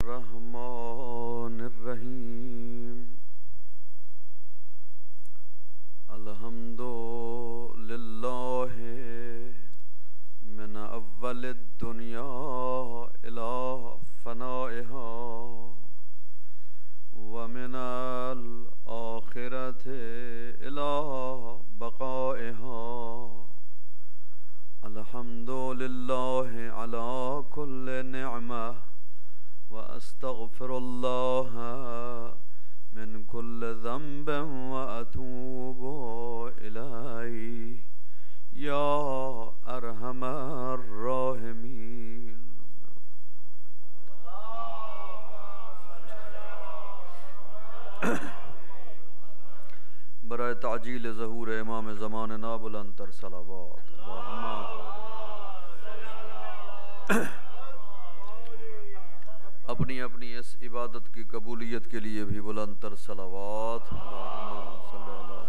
الرحمن الرحیم الحمد للہ من اول الدنیا الى فنائها ومن الآخرة الى بقائها الحمد للہ على كل نعمة وأستغفر الله من كل ذنب وأتوب إليه يا أرحم الراحمين. برائے تعجیل ظہور امام زماننا بلند تر صلوات اللہم اپنی اپنی اس عبادت کی قبولیت کے لیے بھی بلند تر صلوات اللہم صلی اللہ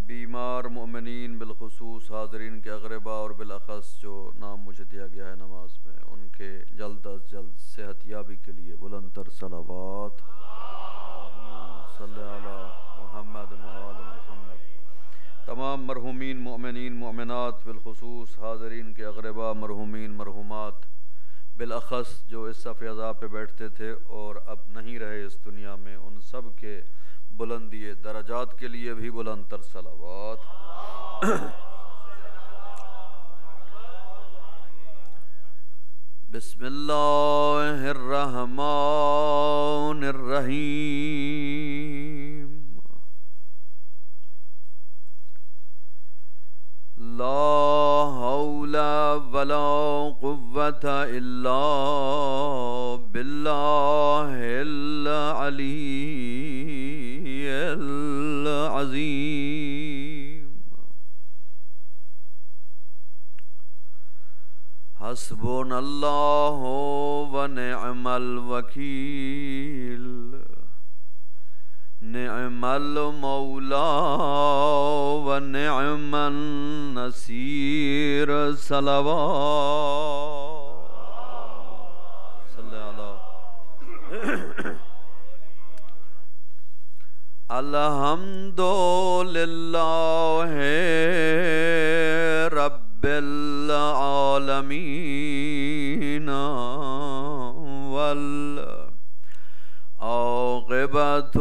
بیمار مومنین بالخصوص حاضرین کے اغربا اور بالاخص جو نام مجھے دیا گیا ہے نماز میں ان کے جلد از جلد صحت یابی کے لیے بلند تر صلوات صلی اللہ محمد محمد. تمام مرحومین مومنین مومنات بالخصوص حاضرین کے اغربا مرحومین مرحومات بالاخص جو اس صف عزا پہ بیٹھتے تھے اور اب نہیں رہے اس دنیا میں ان سب کے بلندی درجات کے لیے بھی بلند تر صلوات. بسم اللہ الرحمن الرحیم. لا حول ولا قوة الا باللہ العلی العظیم. حسبنا اللہ ونعم الوکیل نعم المولا ونعم النصیر. صلوات صلی اللہ الحمد للہ رب العالمین والعاقبۃ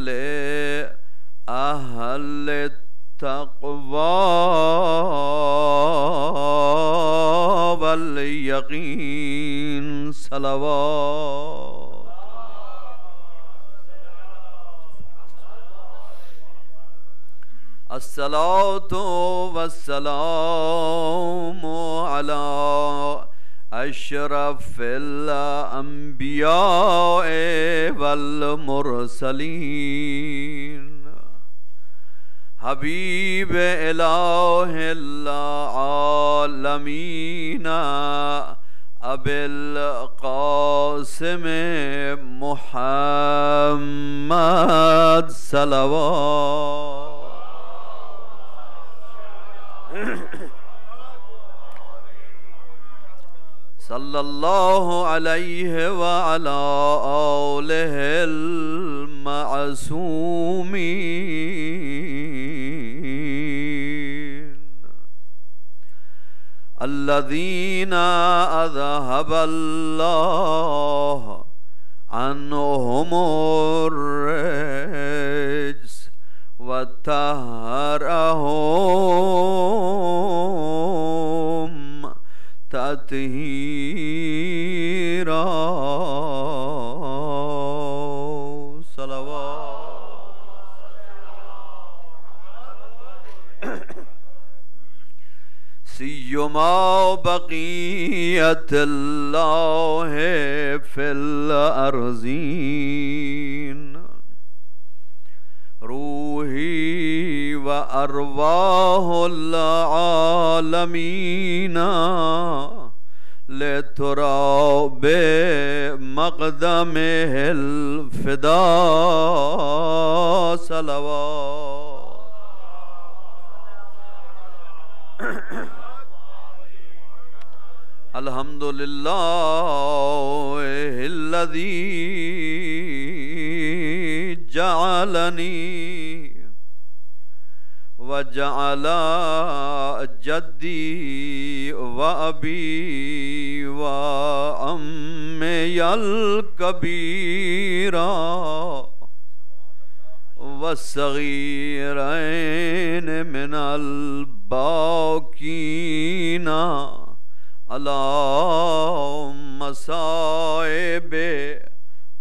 لأہل التقوی والیقین. صلوات الصلاۃ والسلام علی اشرف الانبیاء والمرسلین حبیب الہ العالمین ابی القاسم محمد. صلوات صلی اللہ علیہ وعلی آلہ المعصومین الذین اذهب اللہ عنہم الرجس وطہرہم تطہیرا. صلوات سیما بقیت اللہ فی الارضین روحی و ارواح العالمین لتراب مقدمہ الفدا. صلوات الحمدللہ الذی جعلنی وجعل جدی وابی وعمی الکبیرہ والصغیرین من الباکین علی مصائب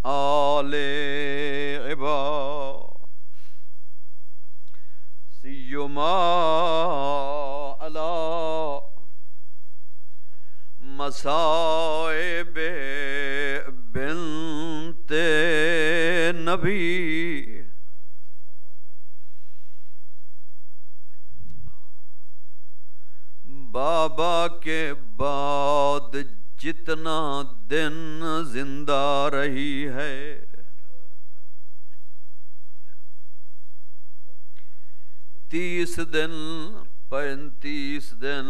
آل عباد سیما علی مصائب بنت نبی بابا کے بعد جتنا دن زندہ رہی ہے 30 دن 35 دن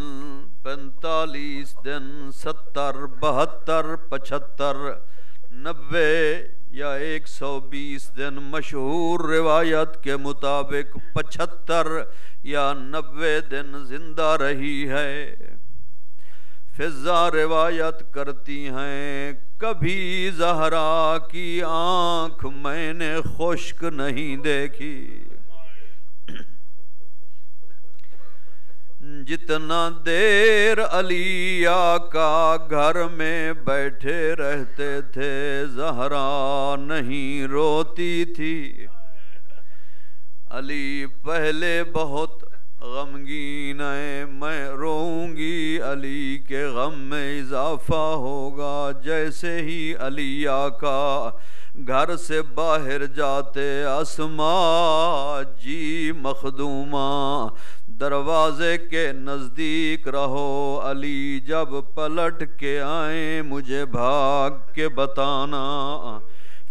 45 دن 70 72 75 90 یا 120 دن مشہور روایت کے مطابق 75 یا 90 دن زندہ رہی ہے فضا روایت کرتی ہیں کبھی زہرا کی آنکھ میں نے خشک نہیں دیکھی جتنا دیر علی آقا گھر میں بیٹھے رہتے تھے زہرا نہیں روتی تھی علی پہلے بہت غمگین ہے میں روؤں گی علی کے غم میں اضافہ ہوگا جیسے ہی علی آقا گھر سے باہر جاتے اسماء جی مخدومہ دروازے کے نزدیک رہو علی جب پلٹ کے آئیں مجھے بھاگ کے بتانا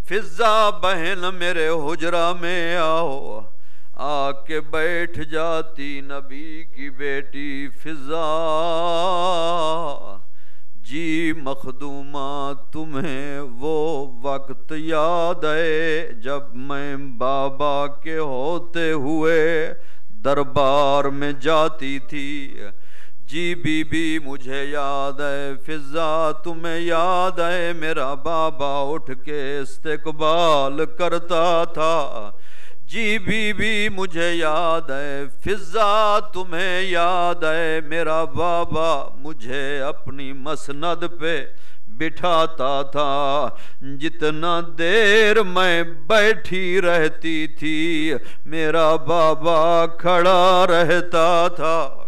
فضا بہن میرے حجرہ میں آؤ آ کے بیٹھ جاتی نبی کی بیٹی فضا جی مخدومہ تمہیں وہ وقت یاد ہے جب میں بابا کے ہوتے ہوئے دربار میں جاتی تھی جی بی بی مجھے یاد ہے فضا تمہیں یاد ہے میرا بابا اٹھ کے استقبال کرتا تھا جی بی بی مجھے یاد ہے فضا تمہیں یاد ہے میرا بابا مجھے اپنی مسند پہ بٹھاتا تھا جتنا دیر میں بیٹھی رہتی تھی میرا بابا کھڑا رہتا تھا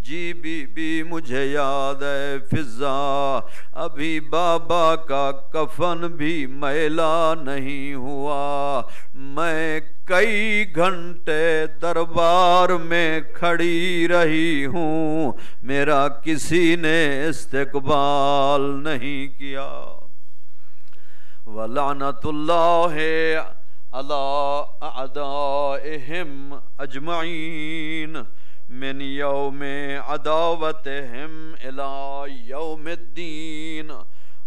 جی بی بی مجھے یاد ہے فضا ابھی بابا کا کفن بھی میلا نہیں ہوا میں کئی گھنٹے دربار میں کھڑی رہی ہوں میرا کسی نے استقبال نہیں کیا وَلَعْنَةُ اللَّهِ عَلَىٰ أَعْدَائِهِمْ أَجْمَعِينَ من یوم عداوتہم الى یوم الدین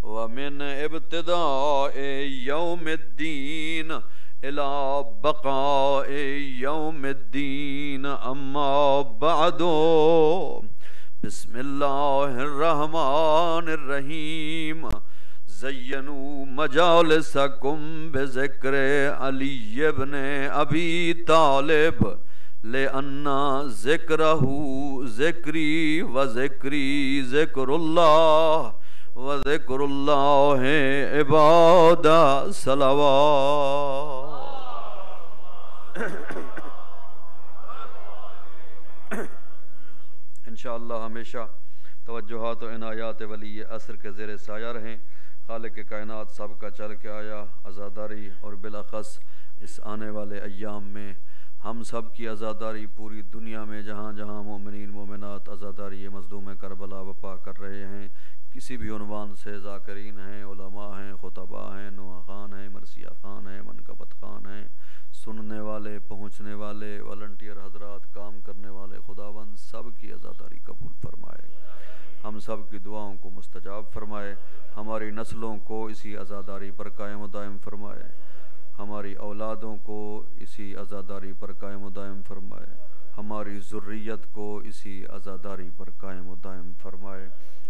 ومن ابتداء یوم الدین الى بقاء یوم الدین اما بعد بسم اللہ الرحمن الرحیم زینوا مجالسکم بذکر علی ابن ابی طالب لأن ذکرہ ذکری و ذکری ذکر اللہ عباد صلوات انشاءاللہ ہمیشہ توجہات و عنایات ولی عصر کے زیر سایہ رہیں خالق کائنات سب کا چل کے آیا عزاداری اور بالاخص اس آنے والے ایام میں ہم سب کی عزاداری پوری دنیا میں جہاں جہاں مومنین مومنات عزاداری مظلوم کربلا وپا کر رہے ہیں کسی بھی عنوان سے ذاکرین ہیں علماء ہیں خطباء ہیں نوح خان ہیں مرثیہ خان ہیں منقبت خان ہیں سننے والے پہنچنے والے والنٹیئر حضرات کام کرنے والے خداوند سب کی عزاداری قبول فرمائے ہم سب کی دعاؤں کو مستجاب فرمائے، ہماری نسلوں کو اسی عزاداری پر قائم و دائم فرمائے، ہماری اولادوں کو اسی عزاداری پر قائم و دائم فرمائے، ہماری ذریت کو اسی عزاداری پر قائم و دائم فرمائے،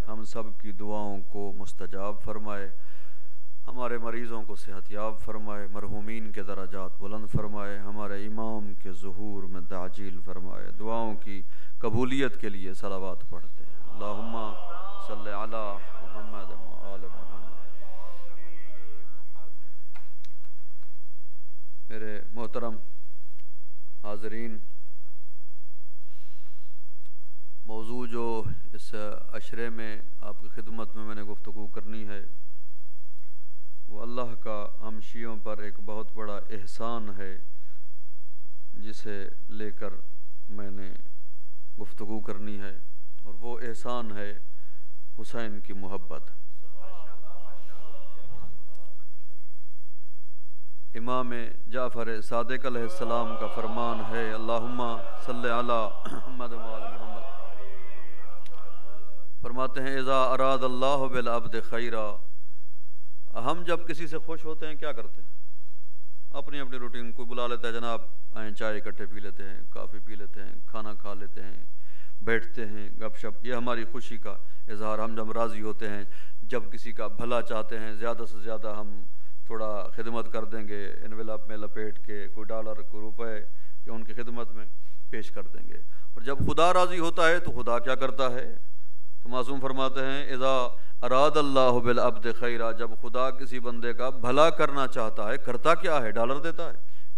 ہم سب کی دعاؤں کو مستجاب فرمائے، ہمارے مریضوں کو صحت یاب فرمائے، مرحومین کے درجات بلند فرمائے، ہمارے امام کے ظہور میں تعجیل فرمائے۔ دعاؤں کی قبولیت کے لیے صلوات پڑھتے ہیں۔ اللہم صلی علی محمد و آل محمد۔ میرے محترم حاضرین، موضوع جو اس عشرے میں آپ کی خدمت میں نے گفتگو کرنی ہے وہ اللہ کا ہم شیعوں پر ایک بہت بڑا احسان ہے، جسے لے کر میں نے گفتگو کرنی ہے، اور وہ احسان ہے حسین کی محبت۔ امام جعفر صادق علیہ السلام کا فرمان ہے، اللہم صلی علی محمد و آل محمد۔ فرماتے ہیں اذا اراد اللہ بالعبد خیرا، ہم جب کسی سے خوش ہوتے ہیں کیا کرتے ہیں؟ اپنی اپنی روٹین کو بلا لیتا ہے، جناب آئیں چائے اکٹھے پی لیتے ہیں، کافی پی لیتے ہیں، کھانا کھا لیتے ہیں، بیٹھتے ہیں گپ شپ، یہ ہماری خوشی کا اظہار۔ ہم جب راضی ہوتے ہیں، جب کسی کا بھلا چاہتے ہیں، زیادہ سے زیادہ ہم تھوڑا خدمت کر دیں گے، انویلپ میں لپیٹ کے کوئی ڈالر کوئی روپے کہ ان کی خدمت میں پیش کر دیں گے۔ اور جب خدا راضی ہوتا ہے تو خدا کیا کرتا ہے؟ تو معصوم فرماتے ہیں اذا اراد اللہ بالعبد خیرا، جب خدا کسی بندے کا بھلا کرنا چاہتا ہے، کرتا کیا ہے؟ ڈالر دیتا ہے،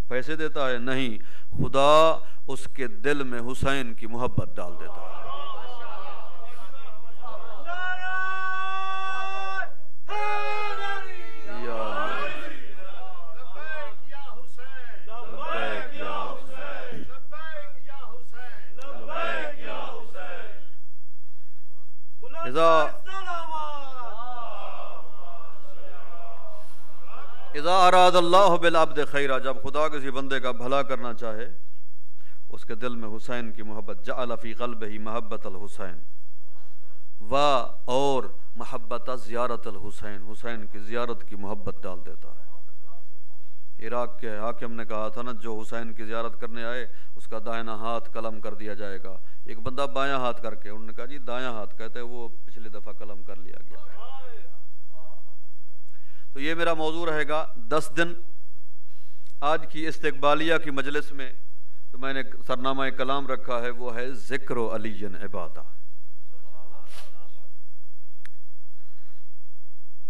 پیسے دیتا ہے؟ نہیں، خدا اس کے دل میں حسین کی محبت ڈال دیتا ہے۔ اذا اراد اللہ بالعبد خیرا، جب خدا کسی بندے کا بھلا کرنا چاہے، اس کے دل میں حسین کی محبت، جعل فی قلبہ محبت الحسین و اور محبت زیارت الحسین، حسین کی زیارت کی محبت ڈال دیتا ہے۔ عراق کے حاکم نے کہا تھا نا، جو حسین کی زیارت کرنے آئے اس کا دائنا ہاتھ قلم کر دیا جائے گا۔ ایک بندہ بایاں ہاتھ کر کے، انہوں نے کہا جی دایاں ہاتھ، کہتے ہیں وہ پچھلی دفعہ قلم کر لیا گیا۔ تو یہ میرا موضوع رہے گا 10 دن آج کی استقبالیہ کی مجلس میں۔ تو میں نے سرنامہ کلام رکھا ہے، وہ ہے ذکر و علی عبادہ۔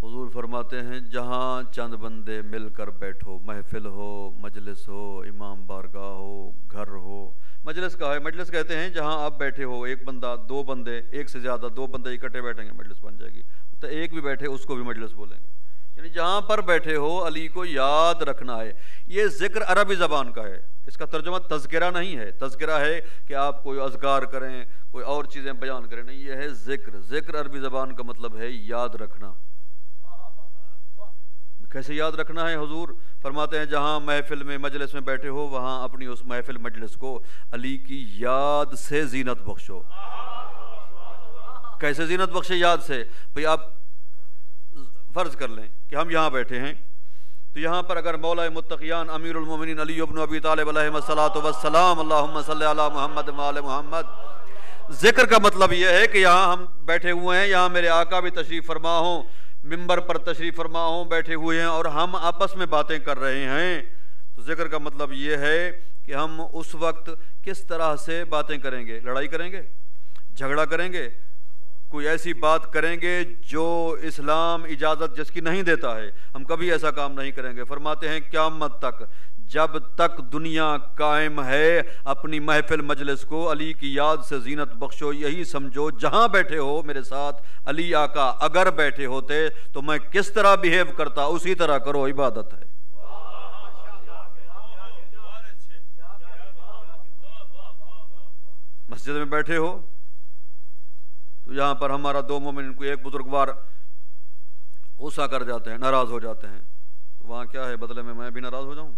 حضور فرماتے ہیں جہاں چند بندے مل کر بیٹھو، محفل ہو، مجلس ہو، امام بارگاہ ہو، گھر ہو، مجلس کا ہے، مجلس کہتے ہیں جہاں آپ بیٹھے ہو، ایک بندہ، دو بندے، ایک سے زیادہ، دو بندے اکٹھے بیٹھیں گے مجلس بن جائے گی، تو ایک بھی بیٹھے اس کو بھی مجلس بولیں گے۔ یعنی جہاں پر بیٹھے ہو علی کو یاد رکھنا ہے۔ یہ ذکر عربی زبان کا ہے، اس کا ترجمہ تذکرہ نہیں ہے۔ تذکرہ ہے کہ آپ کوئی اذکار کریں، کوئی اور چیزیں بیان کریں، نہیں، یہ ہے ذکر۔ ذکر عربی زبان کا مطلب ہے یاد رکھنا۔ کیسے یاد رکھنا ہے؟ حضور فرماتے ہیں جہاں محفل میں مجلس میں بیٹھے ہو، وہاں اپنی اس محفل مجلس کو علی کی یاد سے زینت بخشو۔ کیسے زینت بخشے؟ یاد سے۔ بھئی آپ فرض کر لیں کہ ہم یہاں بیٹھے ہیں، تو یہاں پر اگر مولا متقیان امیر المومنین علی ابن ابی طالب علیہ الصلوۃ والسلام، اللہم صلی علی محمد و آل محمد، ذکر کا مطلب یہ ہے کہ یہاں ہم بیٹھے ہوئے ہیں، یہاں میرے آقا بھی تشریف فرما ہوں، ممبر پر تشریف فرما ہوں، بیٹھے ہوئے ہیں اور ہم آپس میں باتیں کر رہے ہیں۔ تو ذکر کا مطلب یہ ہے کہ ہم اس وقت کس طرح سے باتیں کریں گے؟ لڑائی کریں گے؟ جھگڑا کریں گے؟ کوئی ایسی بات کریں گے جو اسلام اجازت جس کی نہیں دیتا ہے؟ ہم کبھی ایسا کام نہیں کریں گے۔ فرماتے ہیں قیامت تک، جب تک دنیا قائم ہے، اپنی محفل مجلس کو علی کی یاد سے زینت بخشو۔ یہی سمجھو جہاں بیٹھے ہو میرے ساتھ علی آقا اگر بیٹھے ہوتے تو میں کس طرح بیہیو کرتا، اسی طرح کرو، عبادت ہے۔ مسجد میں بیٹھے ہو تو یہاں پر ہمارا دو مومن کو ایک بزرگوار غصہ کر جاتے ہیں، ناراض ہو جاتے ہیں، تو وہاں کیا ہے؟ بدلے میں بھی ناراض ہو جاؤں؟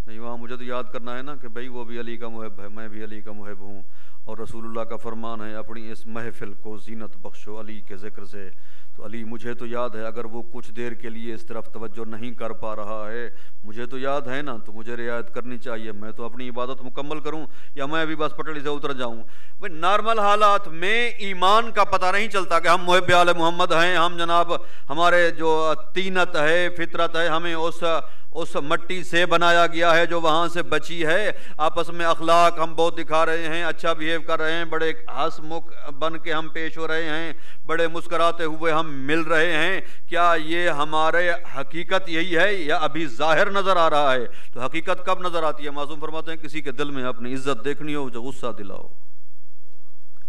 نہیں، وہاں مجھے تو یاد کرنا ہے نا کہ بھئی وہ بھی علی کا محب ہے، میں بھی علی کا محب ہوں، اور رسول اللہ کا فرمان ہے اپنی اس محفل کو زینت بخشو علی کے ذکر سے۔ تو علی مجھے تو یاد ہے، اگر وہ کچھ دیر کے لیے اس طرف توجہ نہیں کر پا رہا ہے، مجھے تو یاد ہے نا، تو مجھے رعایت کرنی چاہیے، میں تو اپنی عبادت مکمل کروں یا میں بھی بس پٹڑی سے اتر جاؤں؟ بھئی نارمل حالات میں ایمان کا پتہ نہیں چلتا کہ ہم محب آل محمد ہیں، ہم جناب ہمارے جو طینت ہے، فطرت ہے، ہمیں اس مٹی سے بنایا گیا ہے جو وہاں سے بچی ہے، آپس میں اخلاق ہم بہت دکھا رہے ہیں، اچھا بیہیو کر رہے ہیں، بڑے ہنس مکھ بن کے ہم پیش ہو رہے ہیں، بڑے مسکراتے ہوئے ہم مل رہے ہیں، کیا یہ ہمارے حقیقت یہی ہے یا ابھی ظاہر نظر آ رہا ہے؟ تو حقیقت کب نظر آتی ہے؟ معصوم فرماتے ہیں کسی کے دل میں اپنی عزت دیکھنی ہو جو غصہ دلاؤ،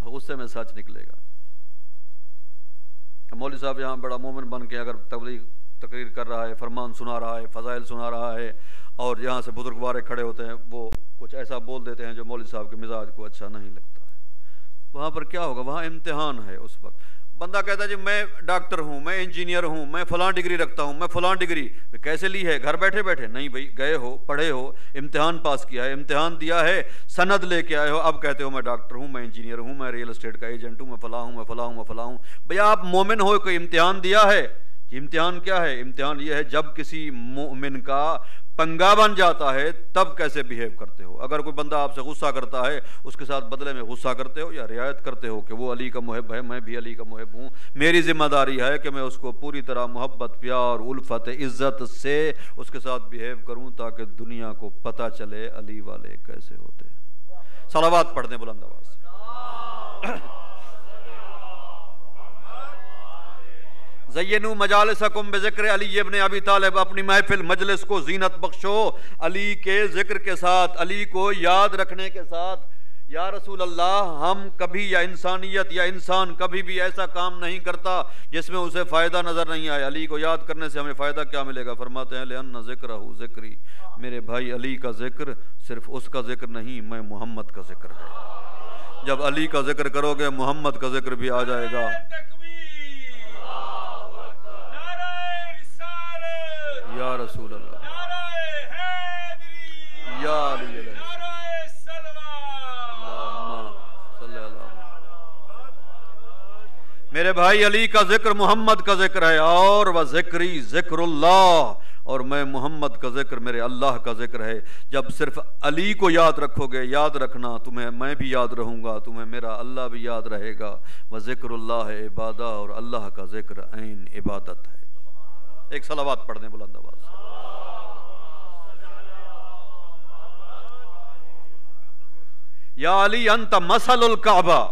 غصے میں سچ نکلے گا۔ مولوی صاحب یہاں بڑا مومن بن کے اگر تقریر کر رہا ہے، فرمان سنا رہا ہے، فضائل سنا رہا ہے، اور یہاں سے بزرگوارے کھڑے ہوتے ہیں، وہ کچھ ایسا بول دیتے ہیں جو مولوی صاحب کے مزاج کو اچھا نہیں لگتا ہے، وہاں پر کیا ہوگا؟ وہاں امتحان ہے۔ اس وقت بندہ کہتا ہے جی میں ڈاکٹر ہوں، میں انجینئر ہوں، میں فلاں ڈگری رکھتا ہوں، میں فلاں ڈگری کیسے لی ہے؟ گھر بیٹھے بیٹھے؟ نہیں بھائی، گئے ہو، پڑھے ہو، امتحان پاس کیا ہے، امتحان دیا ہے، سند لے کے آئے ہو، اب کہتے ہو میں ڈاکٹر ہوں، میں انجینئر ہوں، میں ریل اسٹیٹ کا ایجنٹ ہوں، میں فلاں ہوں، میں فلاں ہوں، میں فلاں ہوں۔ بھیا آپ مومن ہو، کوئی امتحان دیا ہے؟ امتحان کیا ہے؟ امتحان یہ ہے جب کسی مومن کا پنگا بن جاتا ہے تب کیسے بیہیو کرتے ہو۔ اگر کوئی بندہ آپ سے غصہ کرتا ہے، اس کے ساتھ بدلے میں غصہ کرتے ہو یا رعایت کرتے ہو کہ وہ علی کا محب ہے، میں بھی علی کا محب ہوں، میری ذمہ داری ہے کہ میں اس کو پوری طرح محبت، پیار، الفت، عزت سے اس کے ساتھ بیہیو کروں تاکہ دنیا کو پتہ چلے علی والے کیسے ہوتے ہیں۔ صلوات پڑھ دیں بلند آواز سے۔ زینوا مجالسکم بذکر علی ابن ابی طالب، اپنی محفل مجلس کو زینت بخشو علی کے ذکر کے ساتھ، علی کو یاد رکھنے کے ساتھ۔ یا رسول اللہ، ہم کبھی یا انسانیت یا انسان کبھی بھی ایسا کام نہیں کرتا جس میں اسے فائدہ نظر نہیں آئے۔ علی کو یاد کرنے سے ہمیں فائدہ کیا ملے گا؟ فرماتے ہیں لأن ذکرہ ذکری، میرے بھائی علی کا ذکر صرف اس کا ذکر نہیں، میں محمد کا ذکر ہے۔ جب علی کا ذکر کرو گے محمد کا ذکر بھی آ جائے گا۔ یا رسول اللہ، یا علی علیہ میرے بھائی، علی کا ذکر محمد کا ذکر ہے، اور وہ ذکری ذکر اللہ، اور میں محمد کا ذکر میرے اللہ کا ذکر ہے۔ جب صرف علی کو یاد رکھو گے، یاد رکھنا تمہیں میں بھی یاد رہوں گا، تمہیں میرا اللہ بھی یاد رہے گا۔ وہ ذکر اللہ عبادہ، اور اللہ کا ذکر عین عبادت ہے۔ ایک صلوات پڑھ دیں بلند آواز سے۔ یا علی انت مثل الکعبہ،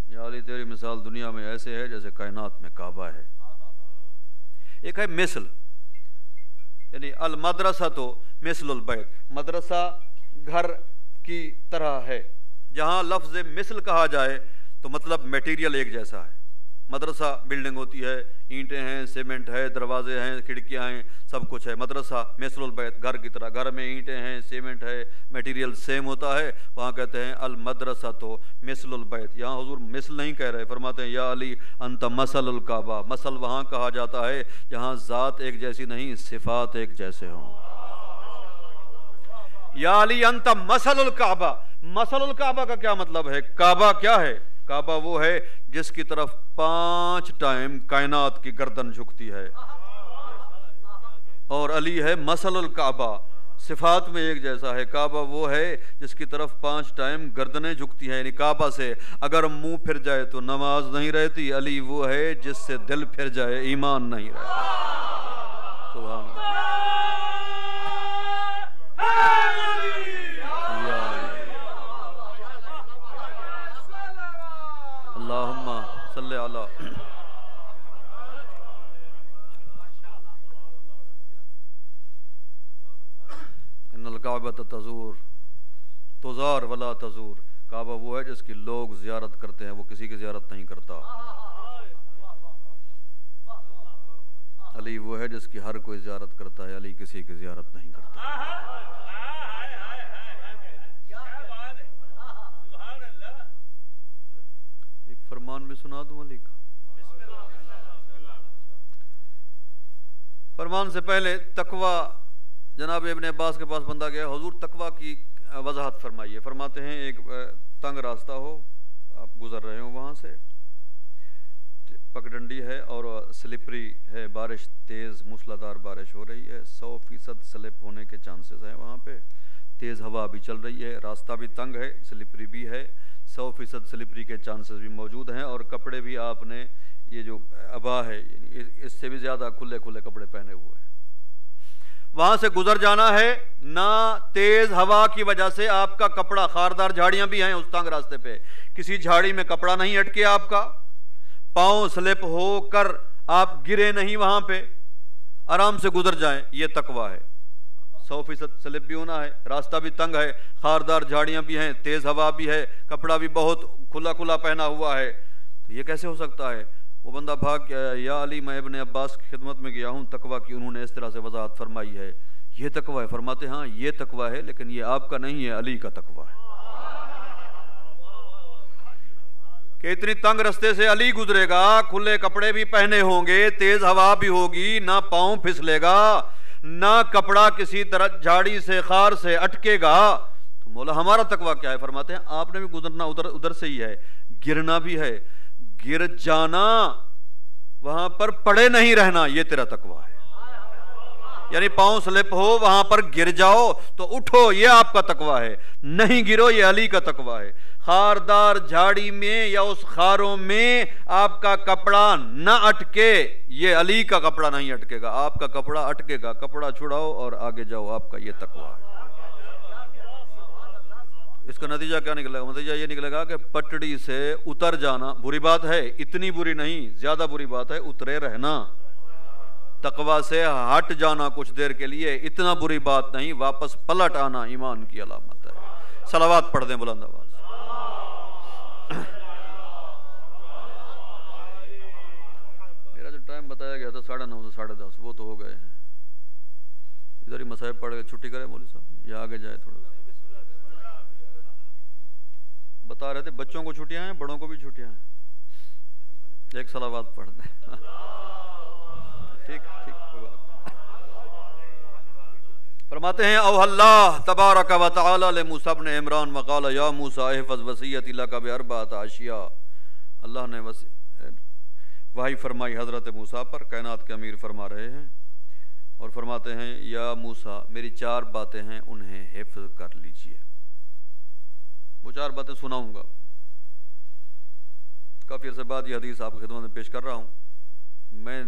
یا علی تیری مثال دنیا میں ایسے ہے جیسے کائنات میں کعبہ ہے۔ ایک ہے مثل، یعنی المدرسہ تو مثل البیت، مدرسہ گھر کی طرح ہے۔ جہاں لفظ مثل کہا جائے تو مطلب میٹیریل ایک جیسا ہے۔ مدرسہ بلڈنگ ہوتی ہے، اینٹیں ہیں، سیمنٹ ہے، دروازے ہیں، کھڑکیاں ہیں، سب کچھ ہے۔ مدرسہ مثل البیت، گھر کی طرح، گھر میں اینٹیں ہیں، سیمنٹ ہے، میٹیریل سیم ہوتا ہے، وہاں کہتے ہیں المدرسہ تو مثل البیت۔ یہاں حضور مثل نہیں کہہ رہے، فرماتے ہیں یا علی انت مثل الکعبہ۔ مثل وہاں کہا جاتا ہے جہاں ذات ایک جیسی نہیں، صفات ایک جیسے ہوں۔ یا علی انت مثل الکعبہ، مثل الکعبہ کا کیا مطلب ہے؟ کعبہ کیا ہے؟ کعبہ وہ ہے جس کی طرف 5 ٹائم کائنات کی گردن جھکتی ہے، اور علی ہے مثل الکعبہ، صفات میں ایک جیسا ہے۔ کعبہ وہ ہے جس کی طرف 5 ٹائم گردنیں جھکتی ہیں، یعنی کعبہ سے اگر منہ پھر جائے تو نماز نہیں رہتی، علی وہ ہے جس سے دل پھر جائے ایمان نہیں رہتا۔ سبحان اللہ۔ اللہم صلی علی ان الکعبۃ تزار ولا تزور، کعبہ وہ ہے جس کی لوگ زیارت کرتے ہیں، وہ کسی کی زیارت نہیں کرتا۔ علی وہ ہے جس کی ہر کوئی زیارت کرتا ہے، علی کسی کی زیارت نہیں کرتا۔ ایک فرمان بھی سنا دوں علی کا۔ فرمان سے پہلے تقوی، جناب ابن عباس کے پاس بندہ گیا، حضور تقوی کی وضاحت فرمائیے۔ فرماتے ہیں ایک تنگ راستہ ہو، آپ گزر رہے ہو، وہاں سے پگڈنڈی ہے اور سلپری ہے، بارش تیز موسلادھار بارش ہو رہی ہے، 100% سلپ ہونے کے چانسز ہیں، وہاں پہ تیز ہوا بھی چل رہی ہے، راستہ بھی تنگ ہے، سلپری بھی ہے، 100% سلپری کے چانسز بھی موجود ہیں، اور کپڑے بھی آپ نے یہ جو ابا ہے یعنی اس سے بھی زیادہ کھلے کھلے کپڑے پہنے ہوئے ہیں۔ وہاں سے گزر جانا ہے، نہ تیز ہوا کی وجہ سے آپ کا کپڑا، خاردار جھاڑیاں بھی ہیں اس تنگ راستے پہ، کسی جھاڑی میں کپڑا نہیں اٹکے آپ کا، پاؤں سلپ ہو کر آپ گرے نہیں، وہاں پہ آرام سے گزر جائیں، یہ تقویٰ ہے۔ 100% سلپ بھی ہونا ہے، راستہ بھی تنگ ہے، خاردار جھاڑیاں بھی ہیں، تیز ہوا بھی ہے، کپڑا بھی بہت کھلا کھلا پہنا ہوا ہے، تو یہ کیسے ہو سکتا ہے؟ وہ بندہ بھاگ گیا، یا علی میں ابن عباس کی خدمت میں گیا ہوں، تقویٰ کی انہوں نے اس طرح سے وضاحت فرمائی ہے، یہ تقویٰ ہے۔ فرماتے ہاں یہ تقویٰ ہے، لیکن یہ آپ کا نہیں ہے، علی کا تقویٰ ہے، کہ اتنی تنگ رستے سے علی گزرے گا، کھلے کپڑے بھی پہنے ہوں گے، تیز ہوا بھی ہوگی، نہ پاؤں پھسلے گا، نہ کپڑا کسی طرح جھاڑی سے خار سے اٹکے گا، تو مولا ہمارا تقویٰ کیا ہے؟ فرماتے ہیں آپ نے بھی گزرنا ادھر سے ہی ہے، گرنا بھی ہے، گر جانا، وہاں پر پڑے نہیں رہنا، یہ تیرا تقویٰ ہے، یعنی پاؤں سلپ ہو وہاں پر گر جاؤ تو اٹھو، یہ آپ کا تقویٰ ہے، نہیں گرو، یہ علی کا تقویٰ ہے۔ خاردار جھاڑی میں یا اس خاروں میں آپ کا کپڑا نہ اٹکے، یہ علی کا کپڑا نہیں اٹکے گا، آپ کا کپڑا اٹکے گا، کپڑا چھڑاؤ اور آگے جاؤ، آپ کا یہ تقویٰ ہے۔ اس کا نتیجہ کیا نکلے گا؟ نتیجہ یہ نکلے گا کہ پٹڑی سے اتر جانا بری بات ہے، اتنی بری نہیں، زیادہ بری بات ہے اترے رہنا، تقویٰ سے ہٹ جانا کچھ دیر کے لیے اتنا بری بات نہیں، واپس پلٹ آنا ایمان کی علامت ہے۔ صلوات پڑھ دیں بلند آواز۔ میرا جو ٹائم بتایا گیا تھا 9:30 سے 10:30 وہ تو ہو گئے ہیں، ادھر ہی مصائب پڑھ کے چھٹی کرے مولوی صاحب یا آگے جائے تھوڑا سا؟ بتا رہے تھے بچوں کو چھٹیاں ہیں، بڑوں کو بھی چھٹیاں ہیں، ایک صلوات پڑھ دیں۔ ٹھیک کوئی بات۔ فرماتے ہیں اوحى اللہ تبارک و تعالی لموسیٰ بن عمران وقال یا موسیٰ احفظ وصیتی لک باربعۃ اشیاء، اللہ نے وحی فرمائی حضرت موسیٰ پر، کائنات کے امیر فرما رہے ہیں، اور فرماتے ہیں یا موسیٰ میری 4 باتیں ہیں انہیں حفظ کر لیجئے۔ وہ 4 باتیں سناؤں گا، کافی عرصے بعد یہ حدیث آپ کی خدمت میں پیش کر رہا ہوں، میں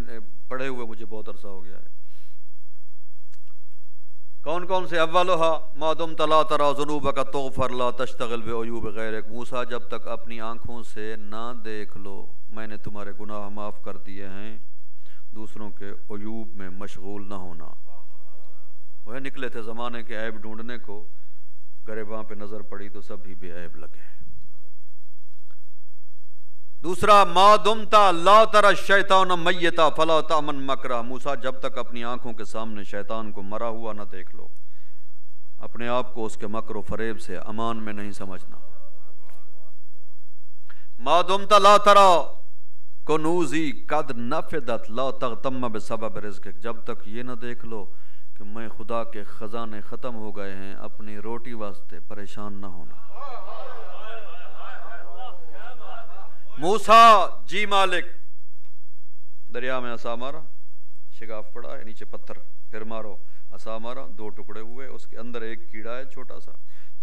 پڑھے ہوئے مجھے بہت عرصہ ہو گیا ہے۔ کون کون سے؟ اولھا ما دمت لا تری ذنوبک تغفر لا تشتغل بعیوب غیرک، موسیٰ جب تک اپنی آنکھوں سے نہ دیکھ لو میں نے تمہارے گناہ معاف کر دیے ہیں، دوسروں کے عیوب میں مشغول نہ ہونا۔ وہ نکلے تھے زمانے کے عیب ڈھونڈنے کو، گریباں پہ نظر پڑی تو سب ہی بے عیب لگے۔ دوسرا ما دمت لا تری الشیطان میتا فلا تأمن مکرہ، موسیٰ جب تک اپنی آنکھوں کے سامنے شیطان کو مرا ہوا نہ دیکھ لو اپنے آپ کو اس کے مکر و فریب سے امان میں نہیں سمجھنا۔ ما دمت لا تری کنوزی قد نفدت لا تغتم بسبب رزقک، جب تک یہ نہ دیکھ لو کہ میں خدا کے خزانے ختم ہو گئے ہیں، اپنی روٹی واسطے پریشان نہ ہونا۔ موسیٰ جی مالک، دریا میں عصا مارا، شگاف پڑا ہے، نیچے پتھر، پھر مارو، عصا مارا، 2 ٹکڑے ہوئے، اس کے اندر ایک کیڑا ہے چھوٹا سا،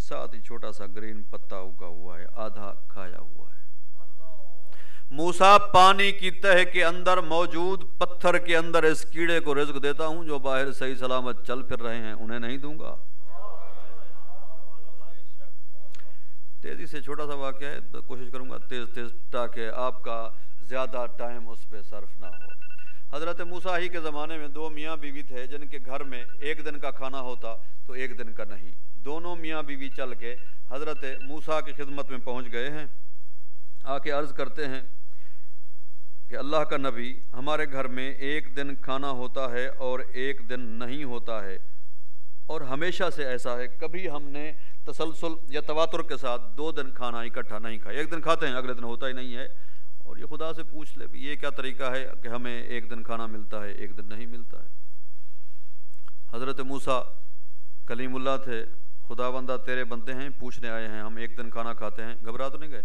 ساتھ ہی چھوٹا سا گرین پتا اگا ہوا ہے، آدھا کھایا ہوا ہے۔ موسیٰ پانی کی تہ کے اندر موجود پتھر کے اندر اس کیڑے کو رزق دیتا ہوں، جو باہر صحیح سلامت چل پھر رہے ہیں انہیں نہیں دوں گا۔ تیزی سے چھوٹا سا واقعہ ہے، تو کوشش کروں گا تیز تاکہ آپ کا زیادہ ٹائم اس پہ صرف نہ ہو۔ حضرت موسیٰ ہی کے زمانے میں 2 میاں بیوی تھے جن کے گھر میں 1 دن کا کھانا ہوتا تو 1 دن کا نہیں، دونوں میاں بیوی چل کے حضرت موسیٰ کی خدمت میں پہنچ گئے ہیں، آ کے عرض کرتے ہیں کہ اللہ کا نبی ہمارے گھر میں 1 دن کھانا ہوتا ہے اور 1 دن نہیں ہوتا ہے، اور ہمیشہ سے ایسا ہے، کبھی ہم نے تسلسل یا تواتر کے ساتھ 2 دن کھانا اکٹھا نہیں کھایا، 1 دن کھاتے ہیں اگلے دن ہوتا ہی نہیں ہے، اور یہ خدا سے پوچھ لے بھی یہ کیا طریقہ ہے کہ ہمیں 1 دن کھانا ملتا ہے 1 دن نہیں ملتا ہے۔ حضرت موسیٰ کلیم اللہ تھے، خدا بندہ تیرے بندے ہیں، پوچھنے آئے ہیں ہم ایک دن کھانا کھاتے ہیں، گھبرا تو نہیں گئے؟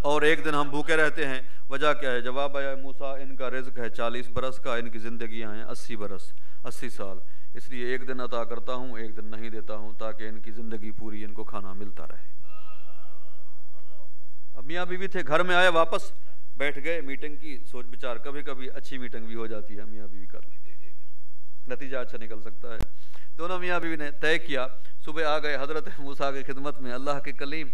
اور ایک دن ہم بھوکے رہتے ہیں، وجہ کیا ہے؟ جواب آیا موسیٰ ان کا رزق ہے 40 برس کا، ان کی زندگیاں ہیں 80 برس 80 سال، اس لیے ایک دن عطا کرتا ہوں ایک دن نہیں دیتا ہوں تاکہ ان کی زندگی پوری ان کو کھانا ملتا رہے۔ اب میاں بیوی تھے، گھر میں آئے، واپس بیٹھ گئے، میٹنگ کی سوچ بچار، کبھی کبھی اچھی میٹنگ بھی ہو جاتی ہے، میاں بیوی کر لیں، نتیجہ اچھا نکل سکتا ہے۔ دونوں میاں بیوی نے طے کیا، صبح آ گئے حضرت موسیٰ کی خدمت میں، اللہ کے کلیم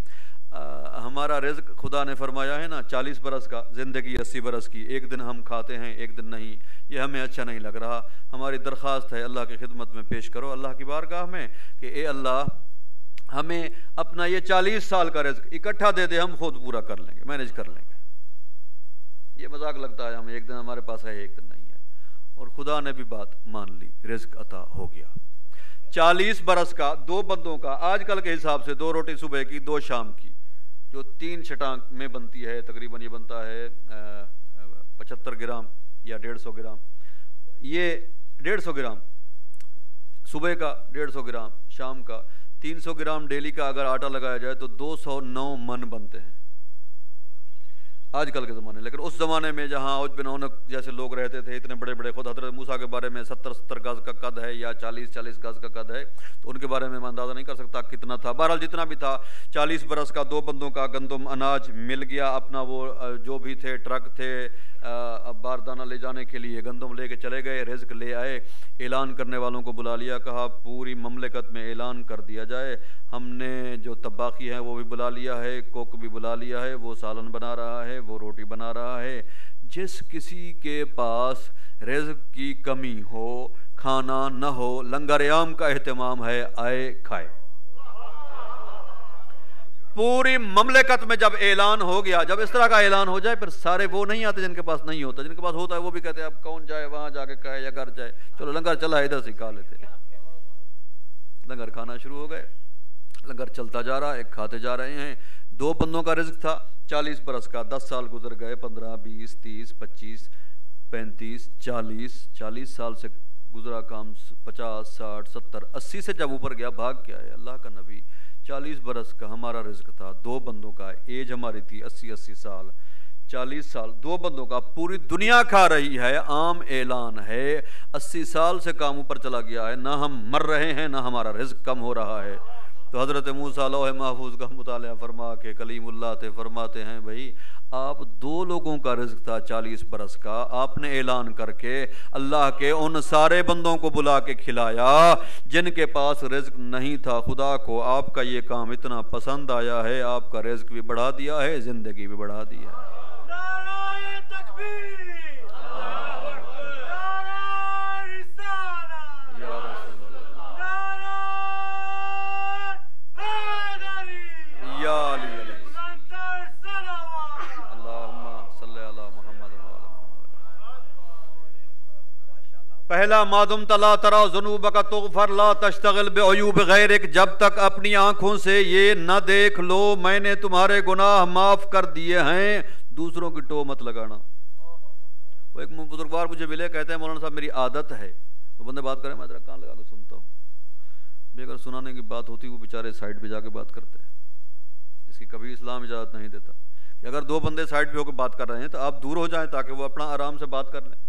ہمارا رزق خدا نے فرمایا ہے نا 40 برس کا، زندگی 80 برس کی، ایک دن ہم کھاتے ہیں ایک دن نہیں، یہ ہمیں اچھا نہیں لگ رہا، ہماری درخواست ہے اللہ کی خدمت میں پیش کرو، اللہ کی بارگاہ میں کہ اے اللہ ہمیں اپنا یہ 40 سال کا رزق اکٹھا دے دے، ہم خود پورا کر لیں گے، مینج کر لیں گے۔ یہ مذاق لگتا ہے ہمیں، ایک دن ہمارے پاس ہے ایک دن نہیں ہے، اور خدا نے بھی بات مان لی، رزق عطا ہو گیا۔ 40 برس کا، 2 بندوں کا، آج کل کے حساب سے 2 روٹی صبح کی 2 شام کی، جو 3 چھٹانک میں بنتی ہے، تقریباً یہ بنتا ہے 75 گرام یا 150 گرام، یہ 150 گرام صبح کا، 150 گرام شام کا، 300 گرام ڈیلی کا اگر آٹا لگایا جائے تو 209 من بنتے ہیں آج کل کے زمانے۔ لیکن اس زمانے میں جہاں اوج بن عنق جیسے لوگ رہتے تھے، اتنے بڑے بڑے، خود حضرت موسیٰ کے بارے میں 70 گز کا قد ہے یا 40 گز کا قد ہے، تو ان کے بارے میں اندازہ نہیں کر سکتا کتنا تھا، بہرحال جتنا بھی تھا، 40 برس کا 2 بندوں کا گندم اناج مل گیا، اپنا وہ جو بھی تھے ٹرک تھے باردانہ لے جانے کے لیے، گندم لے کے چلے گئے، رزق لے آئے، اعلان کرنے والوں کو بلا لیا، کہا پوری مملکت میں اعلان کر دیا جائے، ہم نے جو طباخی ہے وہ بھی بلا لیا ہے، کوک بھی بلا لیا ہے، وہ سالن بنا رہا ہے، وہ روٹی بنا رہا ہے، جس کسی کے پاس رزق کی کمی ہو، کھانا نہ ہو، لنگر عام کا اہتمام ہے، آئے کھائے۔ پوری مملکت میں جب اعلان ہو گیا، جب اس طرح کا اعلان ہو جائے پھر سارے وہ نہیں آتے جن کے پاس نہیں ہوتا، جن کے پاس ہوتا ہے وہ بھی کہتے ہیں اب کون جائے وہاں جا کے کھائے یا گھر جائے، چلو لنگر چلا ادھر سے کھا لیتے، لنگر کھانا شروع ہو گئے، لنگر چلتا جا رہا ہے، کھاتے جا رہے ہیں۔ 2 بندوں کا رزق تھا 40 برس کا، 10 سال گزر گئے، 15 20 30 25 35 40 سال سے گزرا کام، 50 60 70 80 سے جب اوپر گیا، بھاگ کیا ہے اللہ کا نبی، 40 برس کا ہمارا رزق تھا، 2 بندوں کا، ایج ہماری تھی 80 سال، 40 سال 2 بندوں کا، پوری دنیا کھا رہی ہے، عام اعلان ہے، 80 سال سے کام اوپر چلا گیا ہے، نہ ہم مر رہے ہیں نہ ہمارا رزق کم ہو رہا ہے۔ تو حضرت موسیٰ لوح محفوظ کا مطالعہ فرما کے کلیم اللہ تھے، فرماتے ہیں بھائی آپ 2 لوگوں کا رزق تھا 40 برس کا، آپ نے اعلان کر کے اللہ کے ان سارے بندوں کو بلا کے کھلایا جن کے پاس رزق نہیں تھا، خدا کو آپ کا یہ کام اتنا پسند آیا ہے، آپ کا رزق بھی بڑھا دیا ہے، زندگی بھی بڑھا دی ہے۔ نعرہ تکبیر، پہلا مادم تلا ترا ذنوبک تغفر لا تشتغل بعیوب غیرک، جب تک اپنی آنکھوں سے یہ نہ دیکھ لو میں نے تمہارے گناہ معاف کر دیے ہیں، دوسروں کی ٹو مت لگانا۔ وہ ایک بزرگوار مجھے ملے، کہتے ہیں مولانا صاحب میری عادت ہے، وہ بندے بات کریں میں ذرا کان لگا کے سنتا ہوں، بھی اگر سنانے کی بات ہوتی وہ بیچارے سائڈ پہ جا کے بات کرتے ہیں، اس کی کبھی اسلام اجازت نہیں دیتا کہ اگر 2 بندے سائڈ پہ ہو کے بات کر رہے ہیں تو آپ دور ہو جائیں تاکہ وہ اپنا آرام سے بات کر لیں۔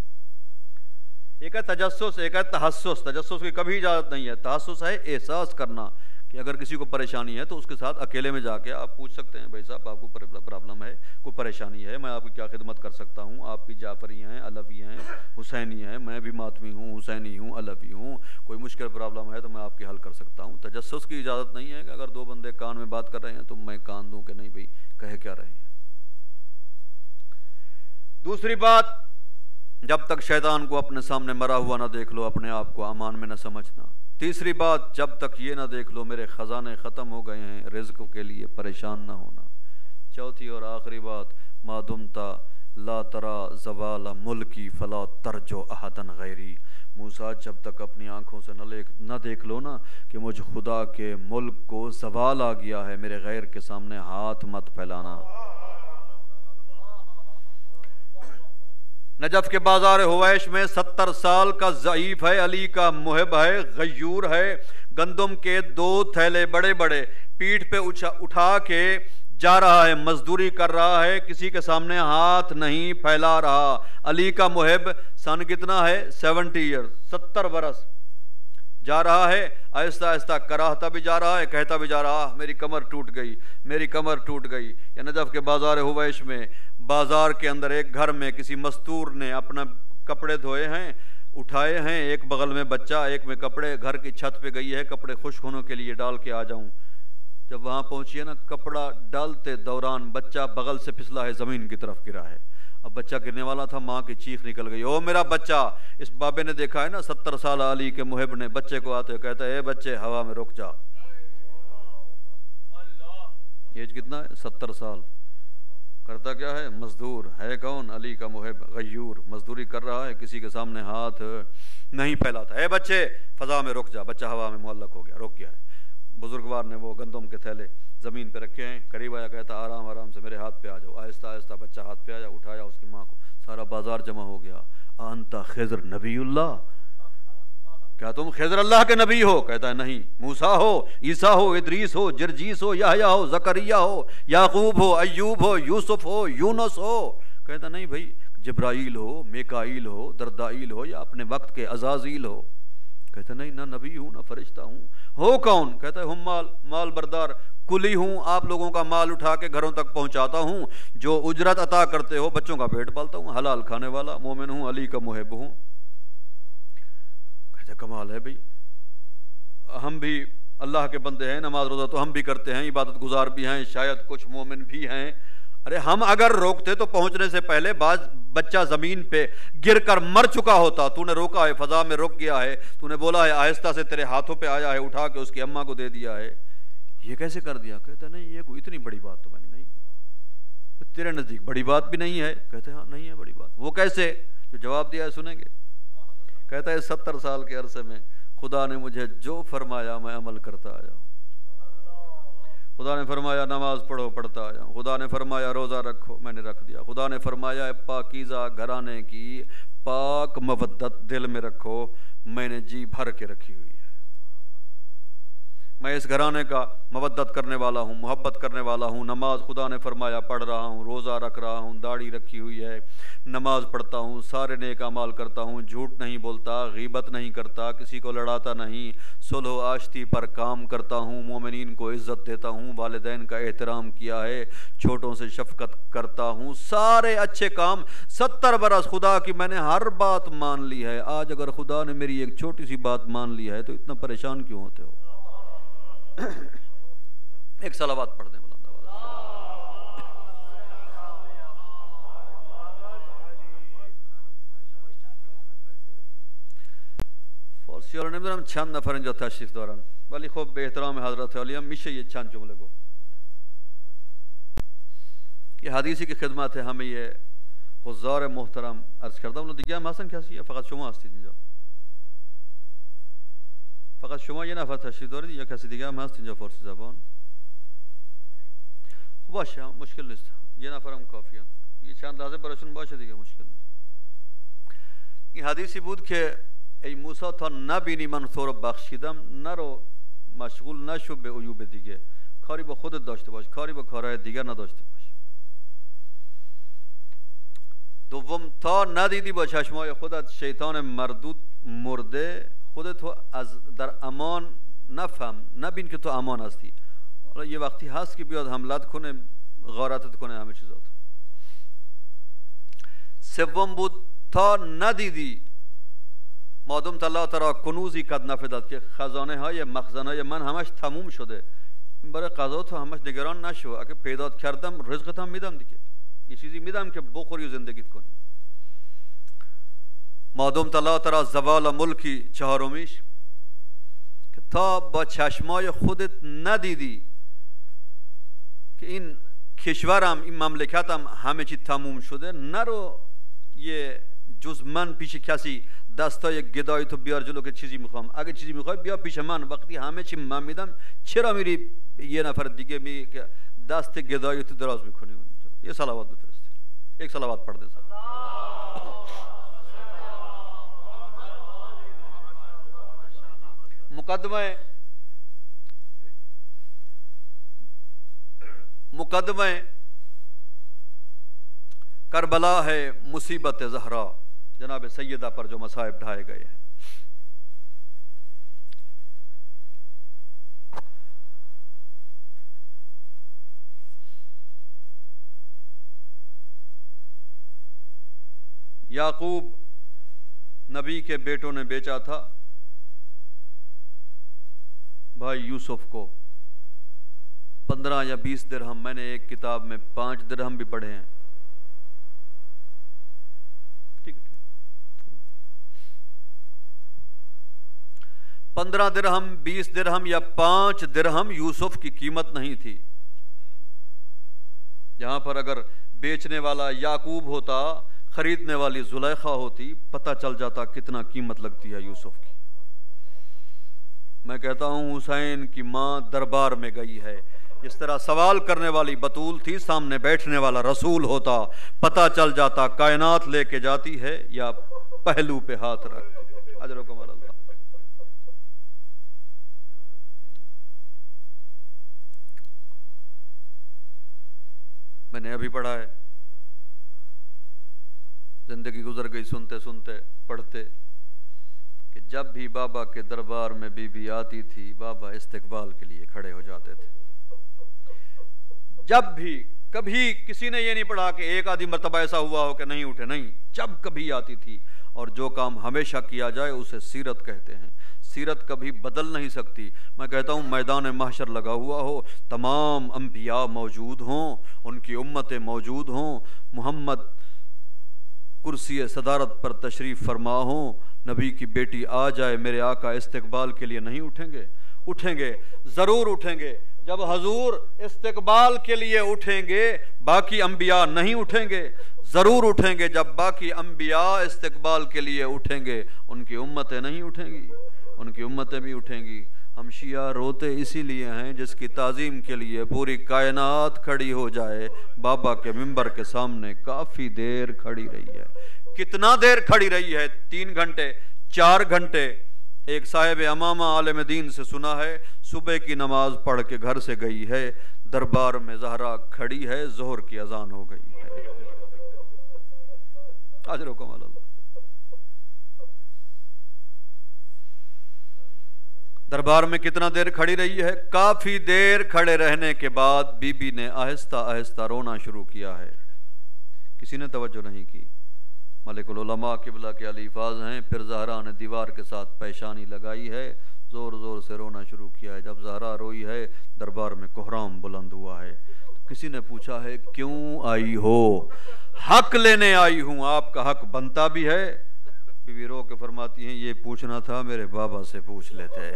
ایک ہے تجسس، ایک ہے تحسس، تجسس کی کبھی اجازت نہیں ہے، تحسس ہے احساس کرنا کہ اگر کسی کو پریشانی ہے تو اس کے ساتھ اکیلے میں جا کے آپ پوچھ سکتے ہیں بھائی صاحب آپ کو پرابلم ہے، کوئی پریشانی ہے، میں آپ کی کیا خدمت کر سکتا ہوں، آپ بھی جعفری ہیں، علوی ہیں، حسینی ہیں، میں بھی ماتمی ہوں، حسینی ہوں، علوی ہوں، کوئی مشکل پرابلم ہے تو میں آپ کی حل کر سکتا ہوں۔ تجسس کی اجازت نہیں ہے کہ اگر 2 بندے کان میں بات کر رہے ہیں تو میں کان دوں کہ نہیں بھائی کہے کیا رہے ہیں۔ دوسری بات، جب تک شیطان کو اپنے سامنے مرا ہوا نہ دیکھ لو اپنے آپ کو امان میں نہ سمجھنا۔ تیسری بات، جب تک یہ نہ دیکھ لو میرے خزانے ختم ہو گئے ہیں رزق کے لیے پریشان نہ ہونا۔ چوتھی اور آخری بات، ما دمتا لا ترا زوال ملکی فلا ترجو احدا غیری، موسیٰ جب تک اپنی آنکھوں سے نہ دیکھ لو نا کہ مجھ خدا کے ملک کو زوال آ گیا ہے، میرے غیر کے سامنے ہاتھ مت پھیلانا۔ نجف کے بازار حویش میں 70 سال کا ضعیف ہے، علی کا محب ہے، غیور ہے، گندم کے 2 تھیلے بڑے بڑے پیٹھ پہ اٹھا کے جا رہا ہے، مزدوری کر رہا ہے، کسی کے سامنے ہاتھ نہیں پھیلا رہا۔ علی کا محب، سن کتنا ہے؟ 70 ایئر، 70 برس، جا رہا ہے آہستہ آہستہ، کراہتا بھی جا رہا ہے، کہتا بھی جا رہا، میری کمر ٹوٹ گئی، میری کمر ٹوٹ گئی۔ یا نجف کے بازار حویش میں، بازار کے اندر ایک گھر میں کسی مستور نے اپنا کپڑے دھوئے ہیں، اٹھائے ہیں، ایک بغل میں بچہ، ایک میں کپڑے، گھر کی چھت پہ گئی ہے کپڑے خشک ہونے کے لیے ڈال کے آ جاؤں۔ جب وہاں پہنچی ہے نا، کپڑا ڈالتے دوران بچہ بغل سے پھسلا ہے، زمین کی طرف گرا ہے۔ اب بچہ گرنے والا تھا، ماں کی چیخ نکل گئی، او میرا بچہ۔ اس بابے نے دیکھا ہے نا، 70 سال علی کے محب نے بچے کو آتے ہوئے کہتا ہے، اے بچے ہوا میں رک جا۔ ایج کتنا ہے؟ 70 سال۔ کرتا کیا ہے؟ مزدور ہے۔ کون؟ علی کا محب، غیور، مزدوری کر رہا ہے، کسی کے سامنے ہاتھ نہیں پھیلاتا۔ اے بچے فضا میں رک جا۔ بچہ ہوا میں معلق ہو گیا، رک گیا ہے۔ بزرگوار نے وہ گندم کے تھیلے زمین پہ رکھے ہیں، قریب آیا، کہتا آرام آرام سے میرے ہاتھ پہ آ جاؤ۔ آہستہ آہستہ بچہ ہاتھ پہ آیا، اٹھایا اس کی ماں کو، سارا بازار جمع ہو گیا۔ انت خضر نبی اللہ، کیا تم خضر اللہ کے نبی ہو؟ کہتا ہے نہیں، موسیٰ ہو، عیسیٰ ہو، ادریس ہو، جرجیس ہو، یحییٰ ہو، زکریا ہو، یعقوب ہو، ایوب ہو، یوسف ہو، یونس ہو۔ کہتا نہیں بھائی، جبرائیل ہو، میکائیل ہو، دردائیل ہو، یا اپنے وقت کے عزازیل ہو۔ کہتا نہیں، نہ نبی ہوں نہ فرشتہ ہوں۔ ہو کون؟ کہتا ہے ہم مال بردار، کلی ہوں، آپ لوگوں کا مال اٹھا کے گھروں تک پہنچاتا ہوں، جو اجرت عطا کرتے ہو، بچوں کا پیٹ پالتا ہوں، حلال کھانے والا مومن ہوں، علی کا محب ہوں۔ کہتے کمال ہے بھئی، ہم بھی اللہ کے بندے ہیں، نماز روزہ تو ہم بھی کرتے ہیں، عبادت گزار بھی ہیں، شاید کچھ مومن بھی ہیں۔ ارے ہم اگر روکتے تو پہنچنے سے پہلے بچہ زمین پہ گر کر مر چکا ہوتا۔ تو نے روکا ہے، فضا میں رک گیا ہے، تو نے بولا ہے آہستہ سے تیرے ہاتھوں پہ آیا ہے، اٹھا کے اس کی اماں کو دے دیا ہے، یہ کیسے کر دیا؟ کہتا نہیں، یہ کوئی اتنی بڑی بات تو میں نے نہیں کی، تیرے نزدیک بڑی بات بھی نہیں ہے؟ کہتے ہاں نہیں ہے بڑی بات۔ وہ کیسے؟ جو جواب دیا ہے سنیں گے۔ کہتا ہے 70 سال کے عرصے میں خدا نے مجھے جو فرمایا میں عمل کرتا آیا ہوں۔ خدا نے فرمایا نماز پڑھو، پڑھتا آیا ہوں۔ خدا نے فرمایا روزہ رکھو، میں نے رکھ دیا۔ خدا نے فرمایا پاکیزہ گھرانے کی پاک مودت دل میں رکھو، میں نے جی بھر کے رکھی ہوئی ہے۔ میں اس گھرانے کا مودت کرنے والا ہوں، محبت کرنے والا ہوں۔ نماز خدا نے فرمایا پڑھ رہا ہوں، روزہ رکھ رہا ہوں، داڑھی رکھی ہوئی ہے، نماز پڑھتا ہوں، سارے نیک اعمال کرتا ہوں، جھوٹ نہیں بولتا، غیبت نہیں کرتا، کسی کو لڑاتا نہیں، صلح و آشتی پر کام کرتا ہوں، مومنین کو عزت دیتا ہوں، والدین کا احترام کیا ہے، چھوٹوں سے شفقت کرتا ہوں، سارے اچھے کام۔ 70 برس خدا کی میں نے ہر بات مان لی ہے۔ آج اگر خدا نے میری ایک چھوٹی سی بات مان لی ہے تو اتنا پریشان کیوں ہوتے ہو؟ ایک صلوات پڑھ دیں بلند آواز سے۔ فارسی رو نمیدونم چند نفر اینجا تشریف دارن، ولی خب به احترام حضرت علی هم میشه یه چند جمله گفت. یہ حدیثی کی خدمت ہے ہمیں یہ حضار محترم عرض کردم. اونو دیگه هم هستن کسی یا فقط شما هستید اینجا؟ فقط شما یه نفر تشریف دارید یا کسی دیگه هم هست اینجا فارسی زبان؟ باشه مشکل نیست، یه نفر هم کافیه، یه چند لحظه براشون باشه دیگه، مشکل نیست. این حدیثی بود که ای موسی تا نبینی من تو رو بخشیدم نرو، مشغول نشو به عیوب دیگه، کاری با خودت داشته باش، کاری با کارهای دیگر نداشته باش. دوم تا ندیدی با چشمای خودت شیطان مردود مرده، خودتو از در امان نفهم، نبین که تو امان هستی. حالا یه وقتی هست که بیاد حملت کنه، غارتت کنه، همه چیزات. سوم بود تا ندیدی مادم الله ترا کنوزی قد نفدت، که خزانه های مخزنه های من همش تموم شده، این برای قضا تو همش نگران نشو، اگه پیدات کردم رزقت هم میدم دیگه، یه چیزی میدم که بخوری و زندگیت کنی. مادم الله ترا زوال ملکی چهارمیش، که تا با چشمای خودت ندیدی که این کشورم این مملکتم همه چی تموم شده، نرو یه جز من پیش کسی دستای گدای تو بیار جلو که چیزی میخوام، اگه چیزی میخوای بیا پیش من، وقتی همه چی من میدم چرا میری یه نفر دیگه میگه که دست گدای تو دراز میکنی؟ یه صلوات بفرستی، یک صلوات پڑھ دیں. مقدمہ کربلا ہے مصیبت زہرا، جناب سیدہ پر جو مصائب ڈھائے گئے ہیں۔ یعقوب نبی کے بیٹوں نے بیچا تھا بھائی یوسف کو 15 یا 20 درہم، میں نے ایک کتاب میں 5 درہم بھی پڑھے ہیں، ٹھیک ہے، 15 درہم 20 درہم یا 5 درہم یوسف کی قیمت نہیں تھی۔ یہاں پر اگر بیچنے والا یعقوب ہوتا، خریدنے والی زلیخا ہوتی، پتہ چل جاتا کتنا قیمت لگتی ہے یوسف کی۔ میں کہتا ہوں حسین کی ماں دربار میں گئی ہے، اس طرح سوال کرنے والی بطول تھی، سامنے بیٹھنے والا رسول ہوتا، پتہ چل جاتا کائنات لے کے جاتی ہے یا پہلو پہ ہاتھ رکھ۔ اجرکم اللہ۔ میں نے ابھی پڑھا ہے، زندگی گزر گئی سنتے سنتے پڑھتے، کہ جب بھی بابا کے دربار میں بی بی آتی تھی، بابا استقبال کے لیے کھڑے ہو جاتے تھے۔ جب بھی، کبھی کسی نے یہ نہیں پڑھا کہ ایک آدھی مرتبہ ایسا ہوا ہو کہ نہیں اٹھے، نہیں، جب کبھی آتی تھی۔ اور جو کام ہمیشہ کیا جائے اسے سیرت کہتے ہیں، سیرت کبھی بدل نہیں سکتی۔ میں کہتا ہوں میدان محشر لگا ہوا ہو، تمام انبیاء موجود ہوں، ان کی امتیں موجود ہوں، محمد کرسی صدارت پر تشریف فرما ہوں، نبی کی بیٹی آ جائے، میرے آقا استقبال کے لیے نہیں اٹھیں گے؟ اٹھیں گے، ضرور اٹھیں گے۔ جب حضور استقبال کے لیے اٹھیں گے، باقی انبیاء نہیں اٹھیں گے، ضرور اٹھیں گے۔ جب باقی انبیاء استقبال کے لیے اٹھیں گے، ان کی امتیں نہیں اٹھیں گی، ان کی امتیں بھی اٹھیں گی۔ ہم شیعہ روتے اسی لیے ہیں جس کی تعظیم کے لیے پوری کائنات کھڑی ہو جائے، بابا کے منبر کے سامنے کافی دیر کھڑی رہی ہے۔ کتنا دیر کھڑی رہی ہے؟ 3 گھنٹے 4 گھنٹے۔ ایک صاحب امامہ عالم دین سے سنا ہے، صبح کی نماز پڑھ کے گھر سے گئی ہے، دربار میں زہرا کھڑی ہے، ظہر کی اذان ہو گئی ہے۔ اجرکم اللہ۔ دربار میں کتنا دیر کھڑی رہی ہے؟ کافی دیر کھڑے رہنے کے بعد بی بی نے آہستہ آہستہ رونا شروع کیا ہے۔ کسی نے توجہ نہیں کی۔ ملک العلماء قبلہ کے الفاظ ہیں، پھر زہرا نے دیوار کے ساتھ پیشانی لگائی ہے، زور زور سے رونا شروع کیا ہے۔ جب زہرا روئی ہے، دربار میں کوہرام بلند ہوا ہے۔ کسی نے پوچھا ہے کیوں آئی ہو؟ حق لینے آئی ہوں، آپ کا حق بنتا بھی ہے۔ بی بی رو کے فرماتی ہیں یہ پوچھنا تھا میرے بابا سے پوچھ لیتے۔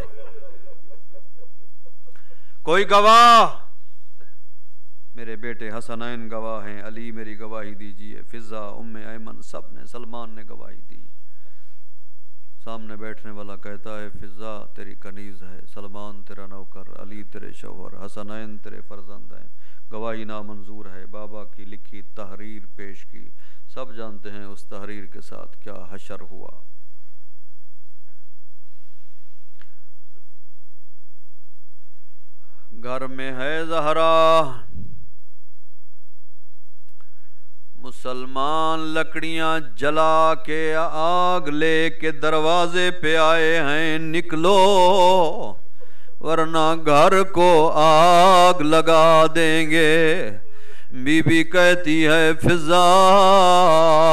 کوئی گواہ؟ میرے بیٹے حسنین گواہ ہیں، علی میری گواہی دیجئے، فضا، ام ایمن، سب نے، سلمان نے گواہی دی۔ سامنے بیٹھنے والا کہتا ہے فضا تیری کنیز ہے، سلمان تیرا نوکر، علی تیرے شوہر، حسنین تیرے فرزند ہیں۔ گواہی نامنظور ہے، بابا کی لکھی تحریر پیش کی۔ سب جانتے ہیں اس تحریر کے ساتھ کیا حشر ہوا۔ گھر میں ہے زہرا، مسلمان لکڑیاں جلا کے آگ لے کے دروازے پہ آئے ہیں، نکلو ورنہ گھر کو آگ لگا دیں گے۔ بی بی کہتی ہے فضا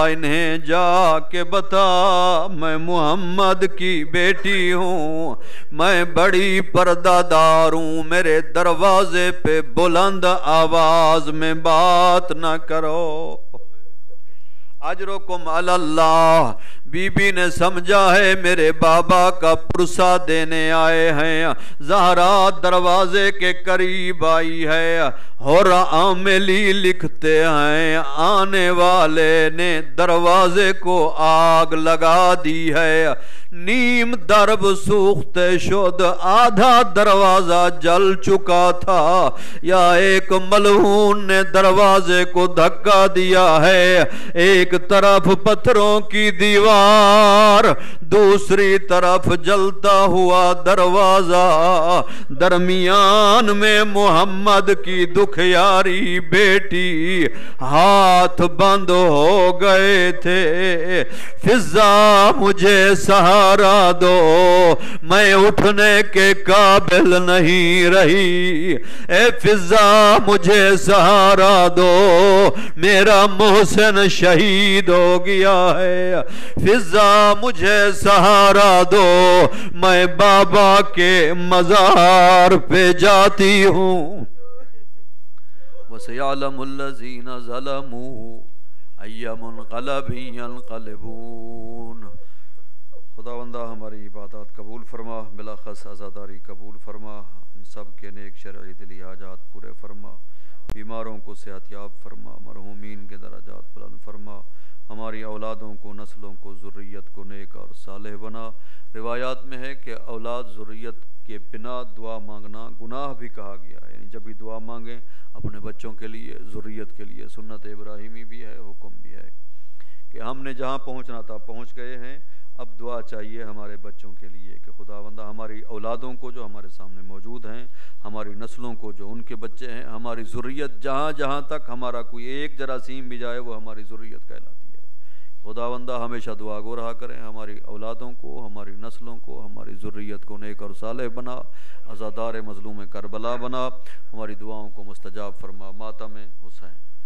انہیں جا کے بتا میں محمد کی بیٹی ہوں، میں بڑی پردہ دار ہوں، میرے دروازے پہ بلند آواز میں بات نہ کرو۔ اجرکم علی اللہ۔ بی بی نے سمجھا ہے میرے بابا کا پرسہ دینے آئے ہیں۔ زہرا دروازے کے قریب آئی ہے، اور عاملی لکھتے ہیں آنے والے نے دروازے کو آگ لگا دی ہے۔ نیم درب سوختے شد، آدھا دروازہ جل چکا تھا، یا ایک ملعون نے دروازے کو دھکا دیا ہے، ایک ایک طرف پتھروں کی دیوار، دوسری طرف جلتا ہوا دروازہ، درمیان میں محمد کی دکھیاری بیٹی، ہاتھ بند ہو گئے تھے۔ فضا مجھے سہارا دو، میں اٹھنے کے قابل نہیں رہی، اے فضا مجھے سہارا دو، میرا محسن شہید ہو گیا ہے، فضا مجھے سہارا دو، میں بابا کے مزار پہ جاتی ہوں۔ وَسَيَعْلَمُ الَّذِينَ ظَلَمُوا أَيَّ مُنْقَلَبٍ يَنْقَلِبُونَ۔ خداوندہ ہماری عبادات قبول فرما، بلاخص عزاداری قبول فرما، ان سب کے نیک شرعی دلی حاجات پورے فرما، بیماروں کو صحت یاب فرما، مرحومین کے درجات بلند فرما، ہماری اولادوں کو، نسلوں کو، ذریت کو نیک اور صالح بنا۔ روایات میں ہے کہ اولاد ذریت کے بنا دعا مانگنا گناہ بھی کہا گیا ہے، یعنی جب بھی دعا مانگیں اپنے بچوں کے لیے، ذریت کے لیے، سنت ابراہیمی بھی ہے، حکم بھی ہے کہ ہم نے جہاں پہنچنا تھا پہنچ گئے ہیں، اب دعا چاہیے ہمارے بچوں کے لیے کہ خداوندہ ہماری اولادوں کو جو ہمارے سامنے موجود ہیں، ہماری نسلوں کو جو ان کے بچے ہیں، ہماری ذریت جہاں جہاں تک ہمارا کوئی ایک جراثیم بھی جائے وہ ہماری ذریت کہلاتی ہے۔ خداوندہ ہمیشہ دعا گو رہا کریں، ہماری اولادوں کو، ہماری نسلوں کو، ہماری ذریت کو نیک اور صالح بنا، عزادار مظلوم کربلا بنا، ہماری دعاؤں کو مستجاب فرما۔ ماتم حسین۔